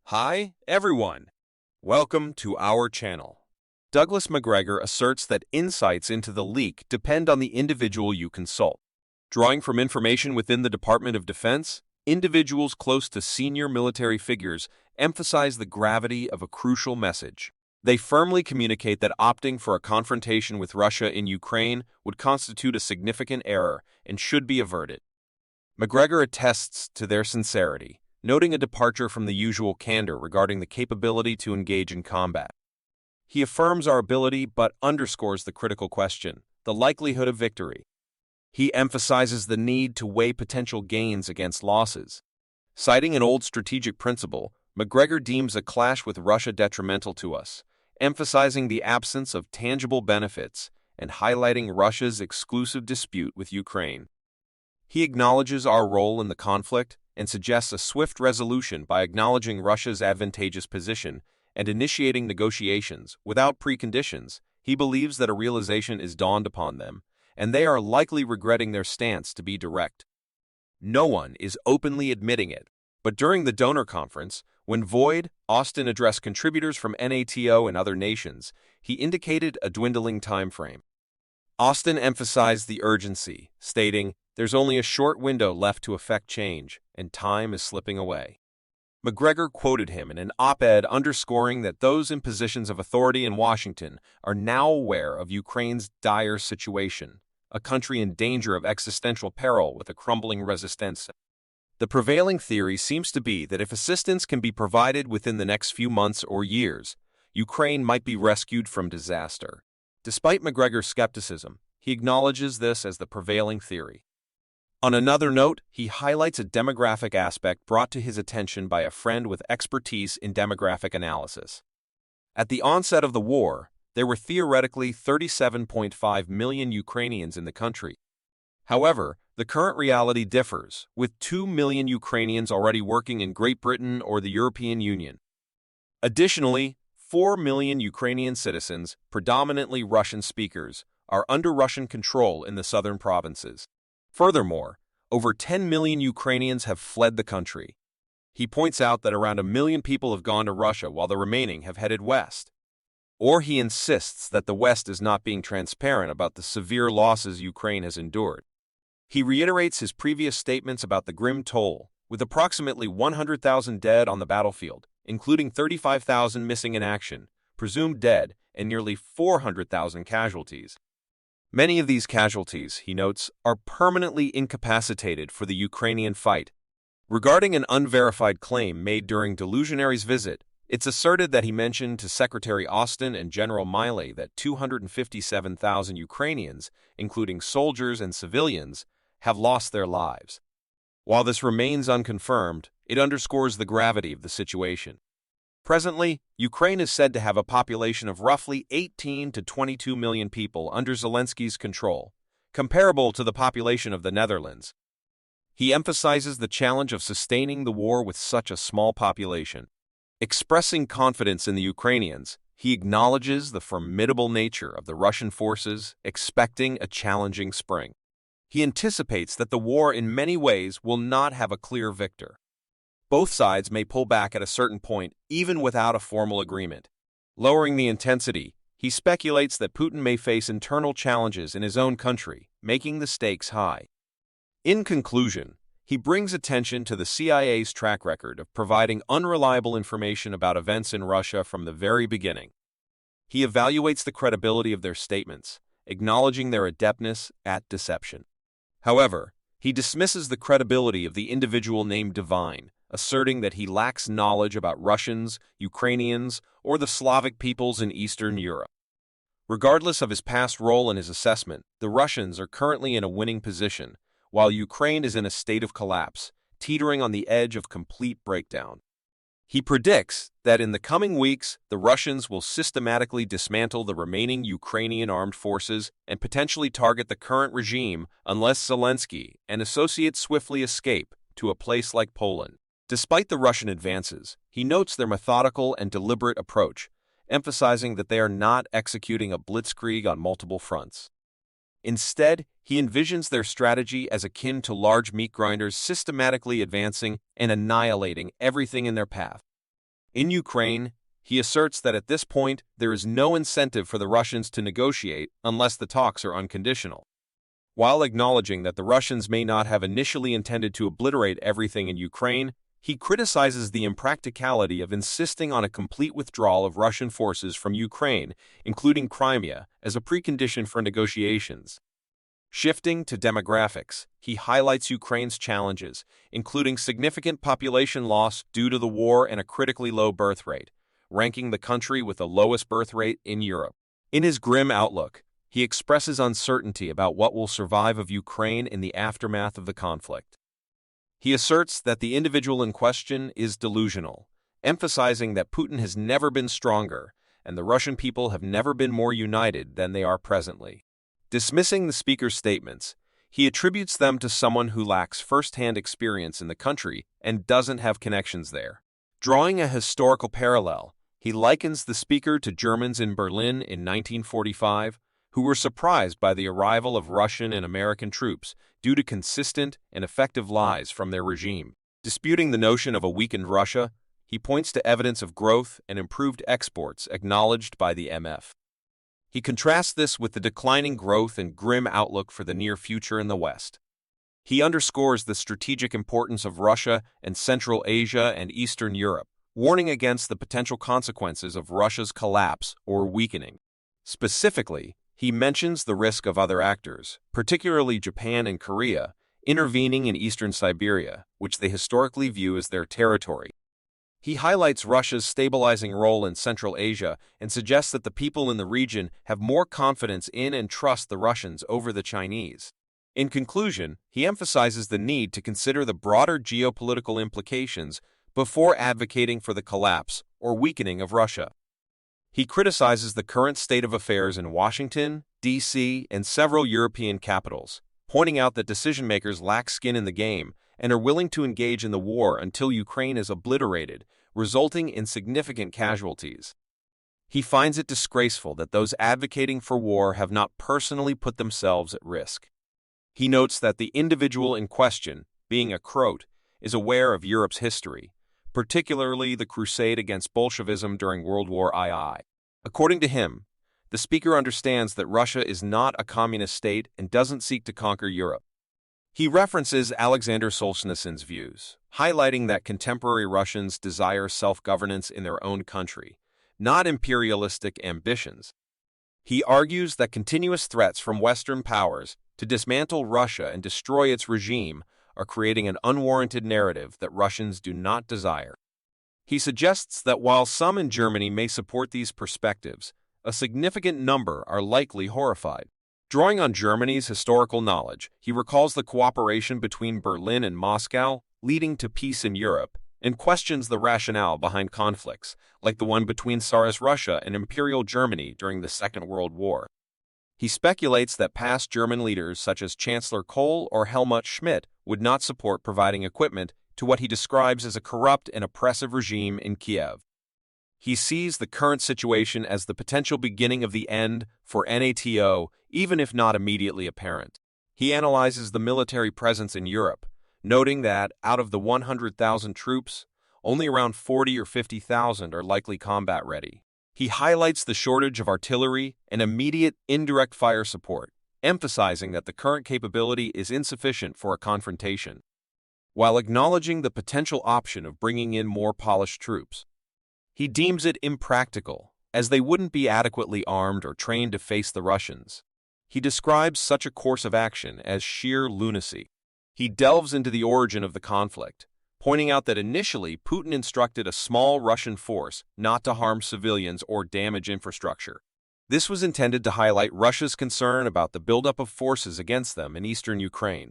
Hi, everyone. Welcome to our channel. Douglas Macgregor asserts that insights into the leak depend on the individual you consult. Drawing from information within the Department of Defense, individuals close to senior military figures emphasize the gravity of a crucial message. They firmly communicate that opting for a confrontation with Russia in Ukraine would constitute a significant error and should be averted. Macgregor attests to their sincerity, noting a departure from the usual candor regarding the capability to engage in combat. He affirms our ability but underscores the critical question, the likelihood of victory. He emphasizes the need to weigh potential gains against losses. Citing an old strategic principle, Macgregor deems a clash with Russia detrimental to us, emphasizing the absence of tangible benefits and highlighting Russia's exclusive dispute with Ukraine. He acknowledges our role in the conflict and suggests a swift resolution by acknowledging Russia's advantageous position and initiating negotiations without preconditions. He believes that a realization is dawned upon them, and they are likely regretting their stance to be direct. No one is openly admitting it, but during the donor conference, when Austin addressed contributors from NATO and other nations, he indicated a dwindling time frame. Austin emphasized the urgency, stating, "There's only a short window left to effect change, and time is slipping away." Macgregor quoted him in an op-ed underscoring that those in positions of authority in Washington are now aware of Ukraine's dire situation, a country in danger of existential peril with a crumbling resistance. The prevailing theory seems to be that if assistance can be provided within the next few months or years, Ukraine might be rescued from disaster. Despite Macgregor's skepticism, he acknowledges this as the prevailing theory. On another note, he highlights a demographic aspect brought to his attention by a friend with expertise in demographic analysis. At the onset of the war, there were theoretically 37.5 million Ukrainians in the country. However, the current reality differs, with 2 million Ukrainians already working in Great Britain or the European Union. Additionally, 4 million Ukrainian citizens, predominantly Russian speakers, are under Russian control in the southern provinces. Furthermore, over 10 million Ukrainians have fled the country. He points out that around 1 million people have gone to Russia while the remaining have headed west. Or he insists that the West is not being transparent about the severe losses Ukraine has endured. He reiterates his previous statements about the grim toll, with approximately 100,000 dead on the battlefield, including 35,000 missing in action, presumed dead, and nearly 400,000 casualties. Many of these casualties, he notes, are permanently incapacitated for the Ukrainian fight. Regarding an unverified claim made during Delusionary's visit, it's asserted that he mentioned to Secretary Austin and General Miley that 257,000 Ukrainians, including soldiers and civilians, have lost their lives. While this remains unconfirmed, it underscores the gravity of the situation. Presently, Ukraine is said to have a population of roughly 18 to 22 million people under Zelensky's control, comparable to the population of the Netherlands. He emphasizes the challenge of sustaining the war with such a small population. Expressing confidence in the Ukrainians, he acknowledges the formidable nature of the Russian forces, expecting a challenging spring. He anticipates that the war in many ways will not have a clear victor. Both sides may pull back at a certain point, even without a formal agreement. Lowering the intensity, he speculates that Putin may face internal challenges in his own country, making the stakes high. In conclusion, he brings attention to the CIA's track record of providing unreliable information about events in Russia from the very beginning. He evaluates the credibility of their statements, acknowledging their adeptness at deception. However, he dismisses the credibility of the individual named Divine, asserting that he lacks knowledge about Russians, Ukrainians, or the Slavic peoples in Eastern Europe. Regardless of his past role in his assessment, the Russians are currently in a winning position, while Ukraine is in a state of collapse, teetering on the edge of complete breakdown. He predicts that in the coming weeks, the Russians will systematically dismantle the remaining Ukrainian armed forces and potentially target the current regime unless Zelensky and associates swiftly escape to a place like Poland. Despite the Russian advances, he notes their methodical and deliberate approach, emphasizing that they are not executing a blitzkrieg on multiple fronts. Instead, he envisions their strategy as akin to large meat grinders systematically advancing and annihilating everything in their path. In Ukraine, he asserts that at this point there is no incentive for the Russians to negotiate unless the talks are unconditional. While acknowledging that the Russians may not have initially intended to obliterate everything in Ukraine, he criticizes the impracticality of insisting on a complete withdrawal of Russian forces from Ukraine, including Crimea, as a precondition for negotiations. Shifting to demographics, he highlights Ukraine's challenges, including significant population loss due to the war and a critically low birth rate, ranking the country with the lowest birth rate in Europe. In his grim outlook, he expresses uncertainty about what will survive of Ukraine in the aftermath of the conflict. He asserts that the individual in question is delusional, emphasizing that Putin has never been stronger and the Russian people have never been more united than they are presently. Dismissing the speaker's statements, he attributes them to someone who lacks first-hand experience in the country and doesn't have connections there. Drawing a historical parallel, he likens the speaker to Germans in Berlin in 1945, who were surprised by the arrival of Russian and American troops due to consistent and effective lies from their regime. Disputing the notion of a weakened Russia, he points to evidence of growth and improved exports acknowledged by the MF. He contrasts this with the declining growth and grim outlook for the near future in the West. He underscores the strategic importance of Russia and Central Asia and Eastern Europe, warning against the potential consequences of Russia's collapse or weakening. Specifically, he mentions the risk of other actors, particularly Japan and Korea, intervening in eastern Siberia, which they historically view as their territory. He highlights Russia's stabilizing role in Central Asia and suggests that the people in the region have more confidence in and trust the Russians over the Chinese. In conclusion, he emphasizes the need to consider the broader geopolitical implications before advocating for the collapse or weakening of Russia. He criticizes the current state of affairs in Washington, D.C., and several European capitals, pointing out that decision-makers lack skin in the game and are willing to engage in the war until Ukraine is obliterated, resulting in significant casualties. He finds it disgraceful that those advocating for war have not personally put themselves at risk. He notes that the individual in question, being a Croat, is aware of Europe's history, particularly the crusade against Bolshevism during World War II. According to him, the speaker understands that Russia is not a communist state and doesn't seek to conquer Europe. He references Alexander Solzhenitsyn's views, highlighting that contemporary Russians desire self-governance in their own country, not imperialistic ambitions. He argues that continuous threats from Western powers to dismantle Russia and destroy its regime are creating an unwarranted narrative that Russians do not desire. He suggests that while some in Germany may support these perspectives, a significant number are likely horrified. Drawing on Germany's historical knowledge, he recalls the cooperation between Berlin and Moscow, leading to peace in Europe, and questions the rationale behind conflicts, like the one between Tsarist Russia and Imperial Germany during the Second World War. He speculates that past German leaders such as Chancellor Kohl or Helmut Schmidt would not support providing equipment to what he describes as a corrupt and oppressive regime in Kiev. He sees the current situation as the potential beginning of the end for NATO, even if not immediately apparent. He analyzes the military presence in Europe, noting that out of the 100,000 troops, only around 40 or 50,000 are likely combat ready. He highlights the shortage of artillery and immediate indirect fire support, emphasizing that the current capability is insufficient for a confrontation, while acknowledging the potential option of bringing in more polished troops. He deems it impractical, as they wouldn't be adequately armed or trained to face the Russians. He describes such a course of action as sheer lunacy. He delves into the origin of the conflict, pointing out that initially Putin instructed a small Russian force not to harm civilians or damage infrastructure. This was intended to highlight Russia's concern about the buildup of forces against them in eastern Ukraine.